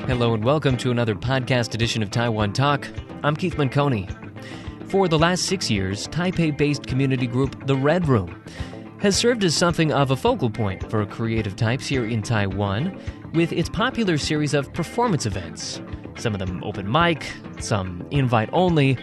Hello and welcome to another podcast edition of Taiwan Talk. I'm Keith Manconi. For the last 6 years, Taipei-based community group The Red Room has served as something of a focal point for creative types here in Taiwan with its popular series of performance events. Some of them open mic, some invite only,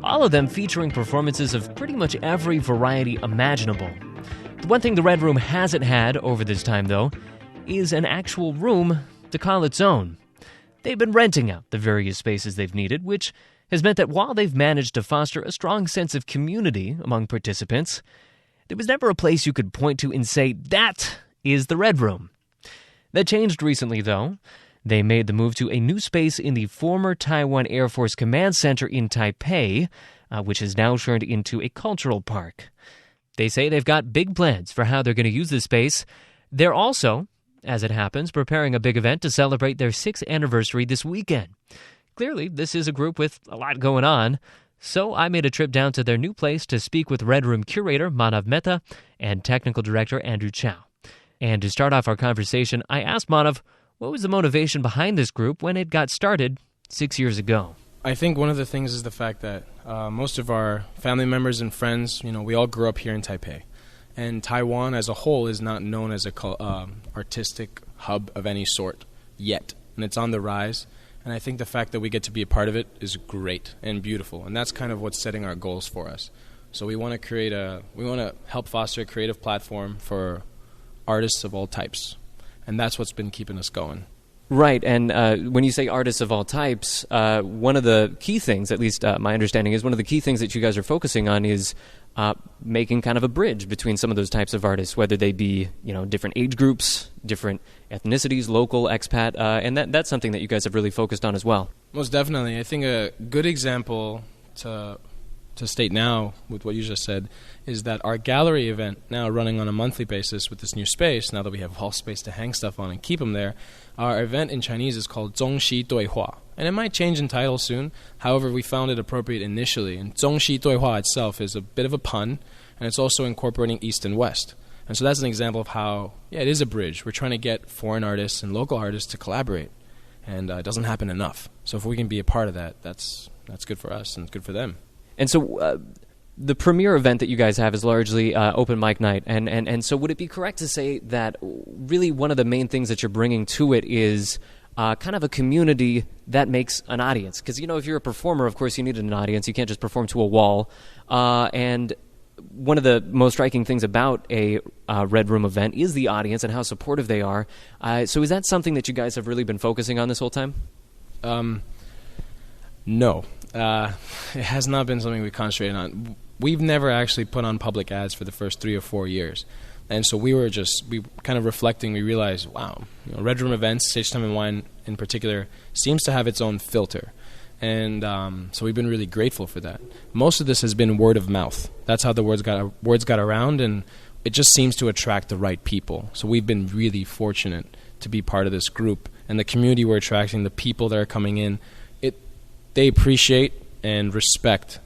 all of them featuring performances of pretty much every variety imaginable. The one thing The Red Room hasn't had over this time, though, is an actual room to call its own. They've been renting out the various spaces they've needed, which has meant that while they've managed to foster a strong sense of community among participants, there was never a place you could point to and say, that is the Red Room. That changed recently, though. They made the move to a new space in the former Taiwan Air Force Command Center in Taipei, which has now turned into a cultural park. They say they've got big plans for how they're going to use this space. They're also, as it happens, preparing a big event to celebrate their 6th anniversary this weekend. Clearly, this is a group with a lot going on, so I made a trip down to their new place to speak with Red Room curator Manav Mehta and technical director Andrew Chow. And to start off our conversation, I asked Manav what was the motivation behind this group when it got started 6 years ago. I think one of the things is the fact that most of our family members and friends, we all grew up here in Taipei. And Taiwan as a whole is not known as a artistic hub of any sort yet. And it's on the rise. And I think the fact that we get to be a part of it is great and beautiful. And that's kind of what's setting our goals for us. So we want to help foster a creative platform for artists of all types. And that's what's been keeping us going. Right, and when you say artists of all types, one of the key things, at least my understanding is, one of the key things that you guys are focusing on is making kind of a bridge between some of those types of artists, whether they be, different age groups, different ethnicities, local, expat, and that's something that you guys have really focused on as well. Most definitely. I think a good example to state now with what you just said is that our gallery event, now running on a monthly basis with this new space, now that we have wall space to hang stuff on and keep them there, our event in Chinese is called 中西对话. And it might change in title soon. However, we found it appropriate initially. And 中西对话 itself is a bit of a pun, and it's also incorporating East and West. And so that's an example of how, it is a bridge. We're trying to get foreign artists and local artists to collaborate. And it doesn't happen enough. So if we can be a part of that, that's good for us and good for them. And so the premier event that you guys have is largely open mic night. And so would it be correct to say that really one of the main things that you're bringing to it is kind of a community that makes an audience? Because, if you're a performer, of course, you need an audience. You can't just perform to a wall. And one of the most striking things about a Red Room event is the audience and how supportive they are. So is that something that you guys have really been focusing on this whole time? No. It has not been something we concentrated on. We've never actually put on public ads for the first 3 or 4 years. And so we kind of reflecting, we realized, wow, Red Room events, Stage Time and Wine in particular, seems to have its own filter. And so we've been really grateful for that. Most of this has been word of mouth. That's how the words got around, and it just seems to attract the right people. So we've been really fortunate to be part of this group. And the community we're attracting, the people that are coming in, they appreciate and respect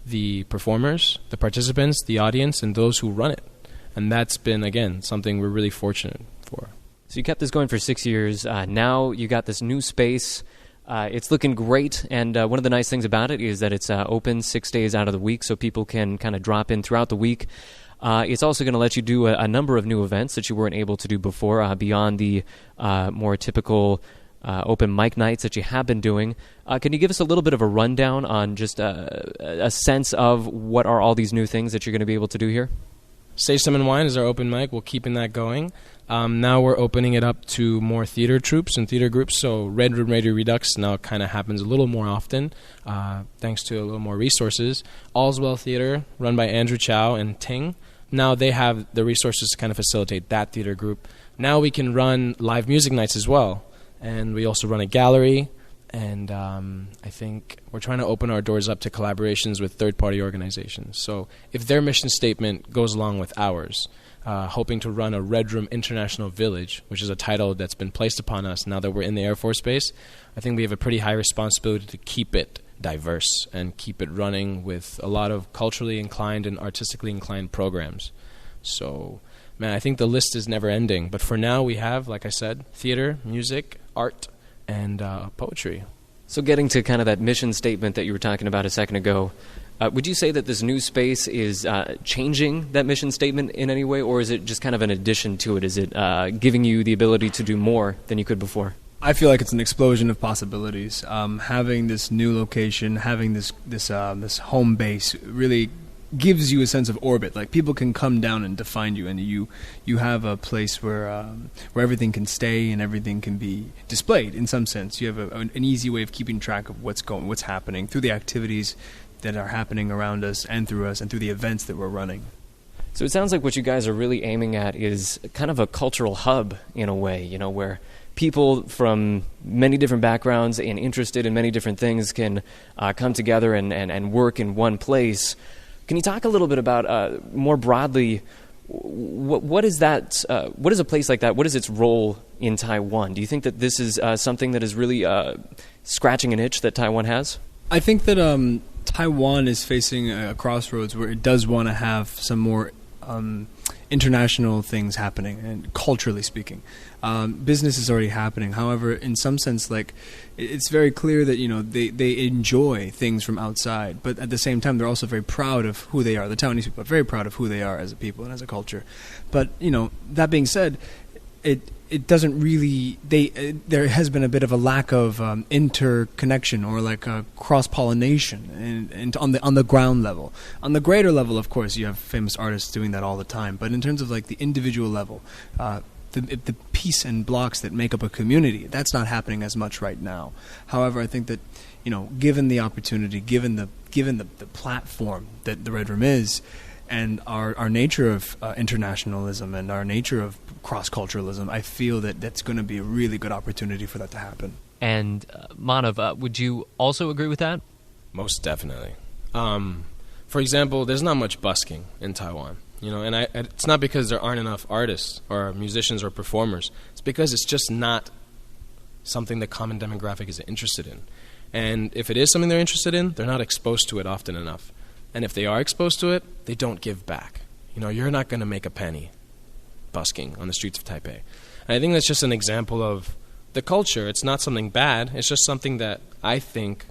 the performers, the participants, the audience, and those who run it. And that's been, again, something we're really fortunate for. So you kept this going for 6 years. Now you got this new space. It's looking great. And one of the nice things about it is that it's open 6 days out of the week, so people can kind of drop in throughout the week. It's also going to let you do a number of new events that you weren't able to do before, beyond the more typical open mic nights that you have been doing. Can you give us a little bit of a rundown on just a sense of what are all these new things that you're going to be able to do here? Stage Time and Wine is our open mic. We're keeping that going. Now we're opening it up to more theater troupes and theater groups. So Red Room Radio Redux now kind of happens a little more often, thanks to a little more resources. All's Well Theater, run by Andrew Chow and Ting. Now they have the resources to kind of facilitate that theater group. Now we can run live music nights as well. And we also run a gallery, and I think we're trying to open our doors up to collaborations with third-party organizations. So if their mission statement goes along with ours, hoping to run a Red Room International Village, which is a title that's been placed upon us now that we're in the Air Force Base, I think we have a pretty high responsibility to keep it diverse and keep it running with a lot of culturally inclined and artistically inclined programs. So, man, I think the list is never ending. But for now, we have, like I said, theater, music, art, and poetry. So getting to kind of that mission statement that you were talking about a second ago, would you say that this new space is changing that mission statement in any way, or is it just kind of an addition to it? Is it giving you the ability to do more than you could before? I feel like it's an explosion of possibilities. Having this new location, having this home base really gives you a sense of orbit. Like, people can come down and define you, and you have a place where everything can stay and everything can be displayed. In some sense, you have an easy way of keeping track of what's happening through the activities that are happening around us and through the events that we're running. So it sounds like what you guys are really aiming at is kind of a cultural hub in a way, where people from many different backgrounds and interested in many different things can come together and work in one place. Can you talk a little bit about, more broadly, what is that? What is a place like that? What is its role in Taiwan? Do you think that this is something that is really scratching an itch that Taiwan has? I think that Taiwan is facing a crossroads where it does want to have some more international things happening, and culturally speaking. Business is already happening. However, in some sense, like, it's very clear that they enjoy things from outside, but at the same time, they're also very proud of who they are. The Taiwanese people are very proud of who they are as a people and as a culture. But that being said, it doesn't really. There has been a bit of a lack of interconnection, or like cross pollination, and on the ground level. On the greater level, of course, you have famous artists doing that all the time. But in terms of like the individual level, the piece and blocks that make up a community, that's not happening as much right now. However, I think that given the opportunity, given the platform that the Red Room is, and our nature of internationalism and our nature of cross-culturalism, I feel that that's going to be a really good opportunity for that to happen. And Manav, would you also agree with that? Most definitely. For example, there's not much busking in Taiwan, and it's not because there aren't enough artists or musicians or performers. It's because it's just not something the common demographic is interested in. And if it is something they're interested in, they're not exposed to it often enough. And if they are exposed to it, they don't give back. You're not going to make a penny busking on the streets of Taipei. And I think that's just an example of the culture. It's not something bad. It's just something that I think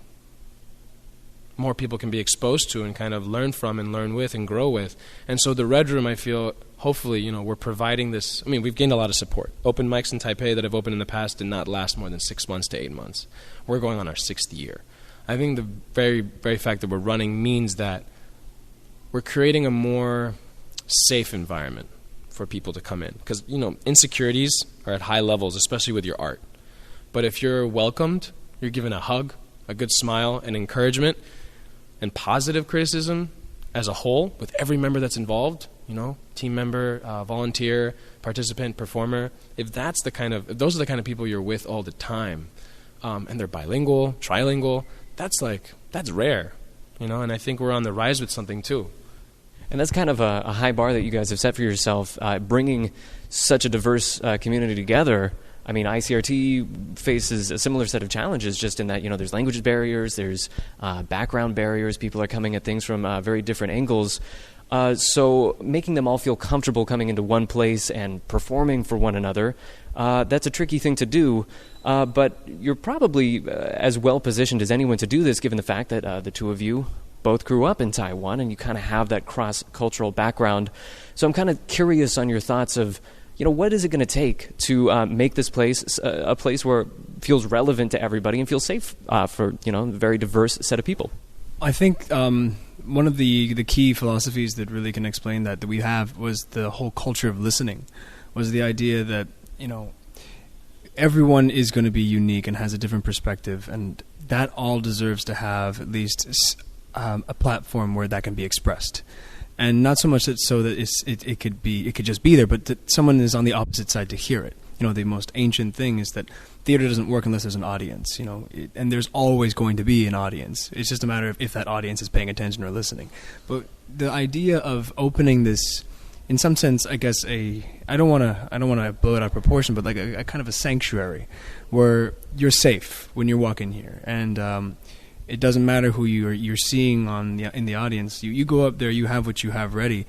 more people can be exposed to and kind of learn from and learn with and grow with. And so the Red Room, I feel, hopefully, we're providing this. I mean, we've gained a lot of support. Open mics in Taipei that have opened in the past did not last more than 6 months to 8 months. We're going on our 6th year. I think the very, very fact that we're running means that we're creating a more safe environment for people to come in. Because, insecurities are at high levels, especially with your art. But if you're welcomed, you're given a hug, a good smile, and encouragement, and positive criticism as a whole, with every member that's involved, team member, volunteer, participant, performer, if those are the kind of people you're with all the time, and they're bilingual, trilingual, that's rare, and I think we're on the rise with something too. And that's kind of a high bar that you guys have set for yourself, bringing such a diverse community together. I mean, ICRT faces a similar set of challenges, just in that, there's language barriers, there's background barriers, people are coming at things from very different angles. So making them all feel comfortable coming into one place and performing for one another, that's a tricky thing to do. But you're probably as well positioned as anyone to do this, given the fact that the two of you both grew up in Taiwan and you kind of have that cross-cultural background. So I'm kind of curious on your thoughts of, what is it going to take to make this place a place where it feels relevant to everybody and feels safe for, a very diverse set of people? I think one of the key philosophies that really can explain that we have was the whole culture of listening, was the idea that, everyone is going to be unique and has a different perspective, and that all deserves to have at least a platform where that can be expressed. And not so much that it could just be there, but that someone is on the opposite side to hear it. The most ancient thing is that theater doesn't work unless there's an audience, and there's always going to be an audience. It's just a matter of if that audience is paying attention or listening. But the idea of opening this, in some sense, I guess I don't want to blow it out of proportion, but like a kind of a sanctuary where you're safe when you're walking here, and it doesn't matter who you're seeing in the audience. You go up there, you have what you have ready,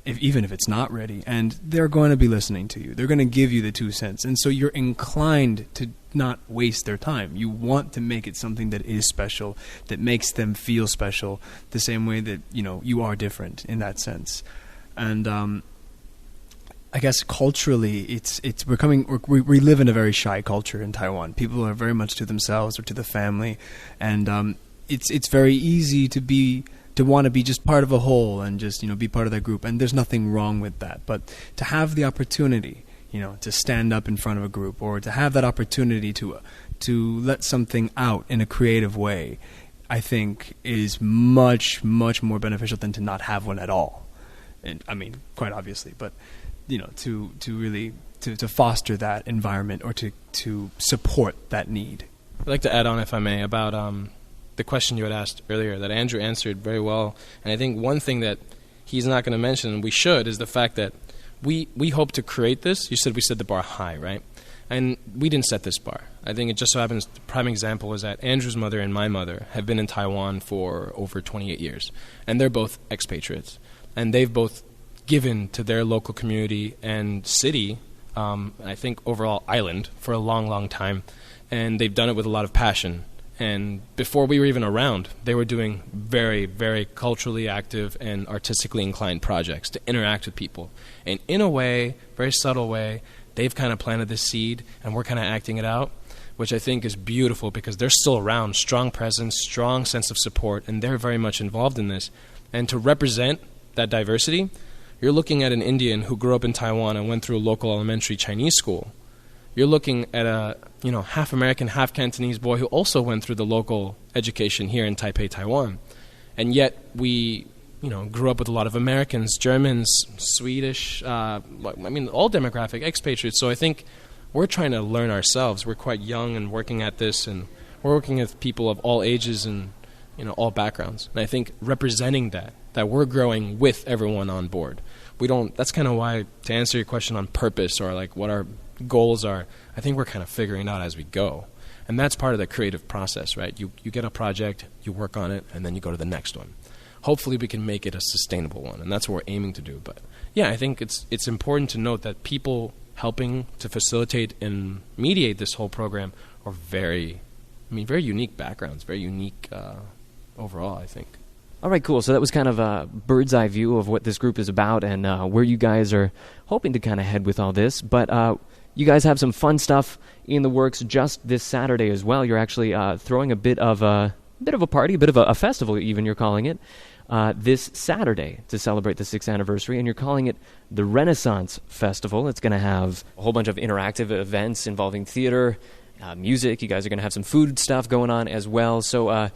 even if it's not ready, and they're going to be listening to you. They're going to give you the 2 cents, and so you're inclined not waste their time. You want to make it something that is special, that makes them feel special, the same way that, you are different in that sense. And I guess culturally, we live in a very shy culture in Taiwan. People are very much to themselves or to the family, and it's very easy to want to be just part of a whole and just be part of that group. And there's nothing wrong with that. But to have the opportunity, to stand up in front of a group, or to have that opportunity to let something out in a creative way, I think is much, much more beneficial than to not have one at all. And I mean, quite obviously, but to really to foster that environment, or to support that need. I'd like to add on, if I may, about the question you had asked earlier that Andrew answered very well. And I think one thing that he's not going to mention, and we should, is the fact that we hope to create this. You said we set the bar high, right? And we didn't set this bar. I think it just so happens, the prime example is that Andrew's mother and my mother have been in Taiwan for over 28 years. And they're both expatriates. And they've both given to their local community and city, I think overall island, for a long, long time. And they've done it with a lot of passion. And before we were even around, they were doing very, very culturally active and artistically inclined projects to interact with people. And in a way, very subtle way, they've kind of planted the seed, and we're kind of acting it out, which I think is beautiful because they're still around, strong presence, strong sense of support, and they're very much involved in this. And to represent that diversity, you're looking at an Indian who grew up in Taiwan and went through a local elementary Chinese school. You're looking at a half American, half Cantonese boy who also went through the local education here in Taipei, Taiwan. And yet we, grew up with a lot of Americans, Germans, Swedish, all demographic, expatriates. So I think we're trying to learn ourselves. We're quite young and working at this, and we're working with people of all ages and, all backgrounds. And I think representing that we're growing with everyone on board. That's kind of why, to answer your question on purpose or like what our goals are, I think we're kind of figuring it out as we go. And that's part of the creative process, right? You get a project, you work on it, and then you go to the next one. Hopefully we can make it a sustainable one, and that's what we're aiming to do. But yeah, I think it's important to note that people helping to facilitate and mediate this whole program are very unique backgrounds, very unique overall, I think. All right, cool. So that was kind of a bird's eye view of what this group is about and where you guys are hoping to kind of head with all this. But you guys have some fun stuff in the works just this Saturday as well. You're actually throwing a bit of a party, a bit of a festival even, you're calling it, this Saturday to celebrate the 6th anniversary, and you're calling it the Renaissance Festival. It's going to have a whole bunch of interactive events involving theater, music. You guys are going to have some food stuff going on as well. So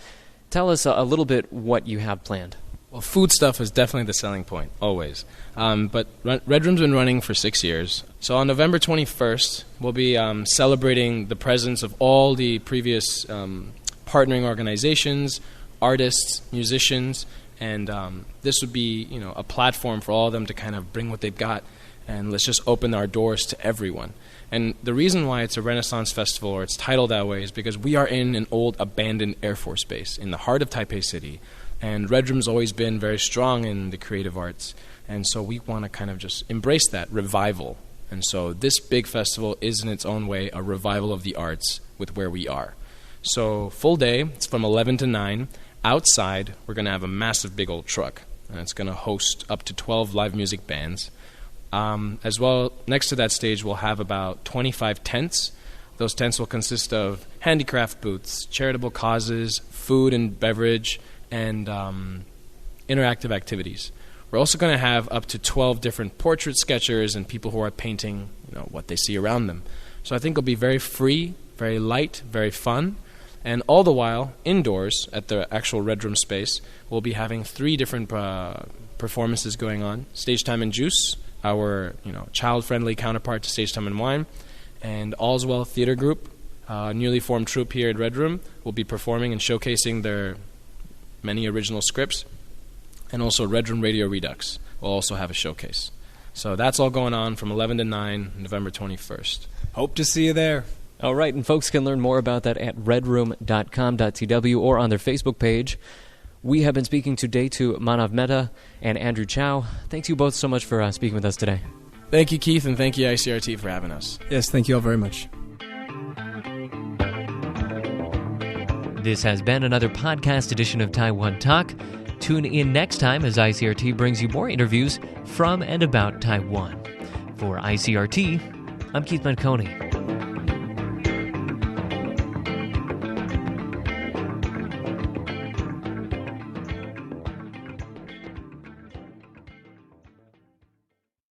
tell us a little bit what you have planned. Well, food stuff is definitely the selling point, always. But Red Room's been running for 6 years. So on November 21st, we'll be celebrating the presence of all the previous partnering organizations, artists, musicians, and this would be a platform for all of them to kind of bring what they've got, and let's just open our doors to everyone. And the reason why it's a Renaissance Festival, or it's titled that way, is because we are in an old abandoned Air Force base in the heart of Taipei City. And Red Room's always been very strong in the creative arts. And so we want to kind of just embrace that revival. And so this big festival is in its own way a revival of the arts with where we are. So full day, it's from 11 to 9. Outside, we're going to have a massive big old truck. And it's going to host up to 12 live music bands. As well, next to that stage, we'll have about 25 tents. Those tents will consist of handicraft booths, charitable causes, food and beverage, and interactive activities. We're also going to have up to 12 different portrait sketchers and people who are painting what they see around them. So I think it'll be very free, very light, very fun. And all the while, indoors at the actual Red Room space, we'll be having 3 different performances going on. Stage Time and Juice, our child-friendly counterpart to Stage Time and Wine, and All's Well Theater Group, a newly formed troupe here at Red Room, will be performing and showcasing their many original scripts. And also Red Room Radio Redux will also have a showcase. So that's all going on from 11 to 9, November 21st. Hope to see you there. All right, and folks can learn more about that at redroom.com.tw or on their Facebook page. We have been speaking today to Manav Mehta and Andrew Chow. Thanks you both so much for speaking with us today. Thank you, Keith, and thank you, ICRT, for having us. Yes, thank you all very much. This has been another podcast edition of Taiwan Talk. Tune in next time as ICRT brings you more interviews from and about Taiwan. For ICRT, I'm Keith Manconi.